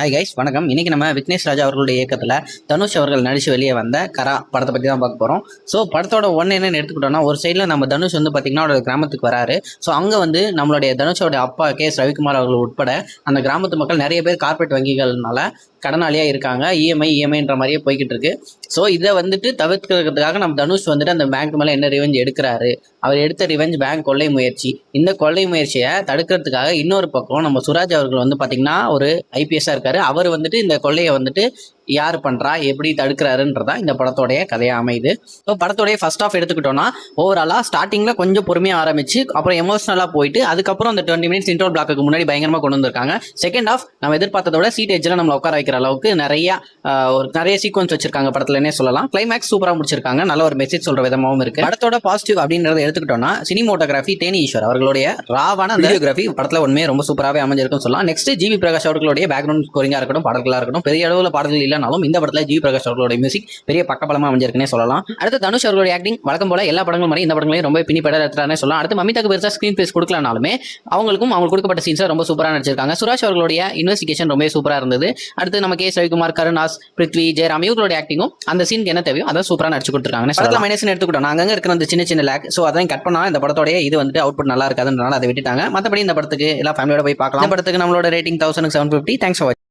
Hi guys, வணக்கம். இன்னைக்கு நம்ம விக்னேஷ் ராஜா அவர்களுடைய இயக்கத்தில் தனுஷ் அவர்கள் நடிச்சு வெளியே வந்த கரா படத்தை பற்றி தான் பார்க்க போகிறோம். ஸோ படத்தோட என்னன்னு எடுத்துக்கிட்டோம்னா, ஒரு சைடில் நம்ம தனுஷ் வந்து பார்த்தீங்கன்னா ஒரு கிராமத்துக்கு வராரு. ஸோ அங்கே வந்து நம்மளுடைய தனுஷோட அப்பா கேஎஸ் ரவிக்குமார் அவர்கள் உட்பட அந்த கிராமத்து மக்கள் நிறைய பேர் கார்பரேட் வங்கிகள்னால கடனாளியாக இருக்காங்க. இஎம்ஐன்ற மாதிரியே போய்கிட்டு இருக்கு. ஸோ இதை வந்துட்டு தவிர்க்கிறதுக்காக நம்ம தனுஷ் வந்துட்டு அந்த பேங்க் மேலே என்ன ரிவெஞ்ச் எடுக்கிறாரு, அவர் எடுத்த ரிவெஞ்ச் பேங்க் கொள்ளை முயற்சி. இந்த கொள்ளை முயற்சியை தடுக்கிறதுக்காக இன்னொரு பக்கம் நம்ம சுராஜ் அவர்கள் வந்து பார்த்தீங்கன்னா ஒரு ஐபிஎஸ்ஸாக இருக்காரு. அவர் வந்துட்டு இந்த கொள்ளையை வந்துட்டு யார் பண்ணுறா, எப்படி தடுக்கிறாருன்றதா இந்த படத்தோடைய கதையாக அமையுது. ஸோ படத்தோடைய ஃபர்ஸ்ட் ஆஃப் எடுத்துக்கிட்டோம்னா, ஓவராலாக ஸ்டார்டிங்கில் கொஞ்சம் பொறுமையாக ஆரம்பிச்சு அப்புறம் எமோஷனலாக போயிட்டு அதுக்கப்புறம் அந்த 20 மினிட்ஸ் இன்ட்ரோ பிளாக்கு முன்னாடி பயங்கரமாக கொண்டு வந்திருக்காங்க. செகண்ட் ஆஃப் நம்ம எதிர்பார்த்ததோட சீட் எஜ்ஜில் நம்ம உட்கார வைக்கிற அளவுக்கு நிறைய சீக்வன்ஸ் வச்சிருக்காங்க படத்துலன்னே சொல்லலாம். கிளைமேக்ஸ் சூப்பராக முடிச்சிருக்காங்க. நல்ல ஒரு மெசேஜ் சொல்ற விதமாகவும் இருக்கு. படத்தோட பாசிட்டிவ் அப்படின்றத எடுத்துக்கிட்டோம்னா, சினிமோட்டோகிராஃபி தேனி ஈஸ்வர் அவர்களுடைய ராவான வீடியோகிராஃபி படத்தில் உண்மையே ரொம்ப சூப்பராகவே அமைஞ்சிருக்குன்னு சொல்லலாம். நெக்ஸ்ட் ஜிவி பிரகாஷ் அவர்களுடைய பேக்ரவுண்ட் ஸ்கோரிங்காக இருக்கட்டும், பாடல்களாக இருக்கட்டும், பெரிய அளவில் பாடல்கள் இல்லைனாலும் இந்த படத்தில் ஜிவி பிரகாஷ் அவர்களுடைய மியூசிக் பெரிய பக்கபலமாக அமைஞ்சிருக்குன்னே சொல்லலாம். அடுத்து தனுஷ் அவர்களுடைய ஆக்டிங் வழக்கம் போல எல்லா படங்களும் மாதிரி இந்த படங்களையும் ரொம்ப பின்னிப்பட எடுத்துறானே சொல்லலாம். அடுத்து மமிதாக்கு பெருசாக ஸ்கிரீன் பிளேஸ் கொடுக்கலனாலுமே அவங்களுக்கு கொடுக்கப்பட்ட சீன்ஸ் ரொம்ப சூப்பராக நடிச்சிருக்காங்க. சுராஜ் அவர்களுடைய இன்வெஸ்டிகேஷன் ரொம்ப சூப்பராக இருந்தது. அடுத்து நம்ம கே ரவிக்குமார், கருணாஸ், பிருத்வி, ஜெயராம் இவர்களுடைய ஆக்டிங்கும் அந்த சீனுக்கு என்ன தேவையோ அதை சூப்பராக நடிச்சு கொடுத்துருக்காங்க. படத்தில் மைனஸ் எடுத்துக்கிட்டோம், அங்கே இருக்கிற அந்த சின்ன லேக். ஸோ அதையும் கட் பண்ணா இந்த படத்தோடைய இது வந்துட்டு அவுட்புட் நல்லா இருக்காதுன்றனால அதை விட்டுட்டாங்க. மற்றபடி இந்த படத்துக்கு எல்லா ஃபேமிலியோட போய் பார்க்கலாம். இந்த படத்துக்கு நம்மளோட ரேட்டிங் 1750. தேங்க்ஸ் ஃபார் வாட்சிங்.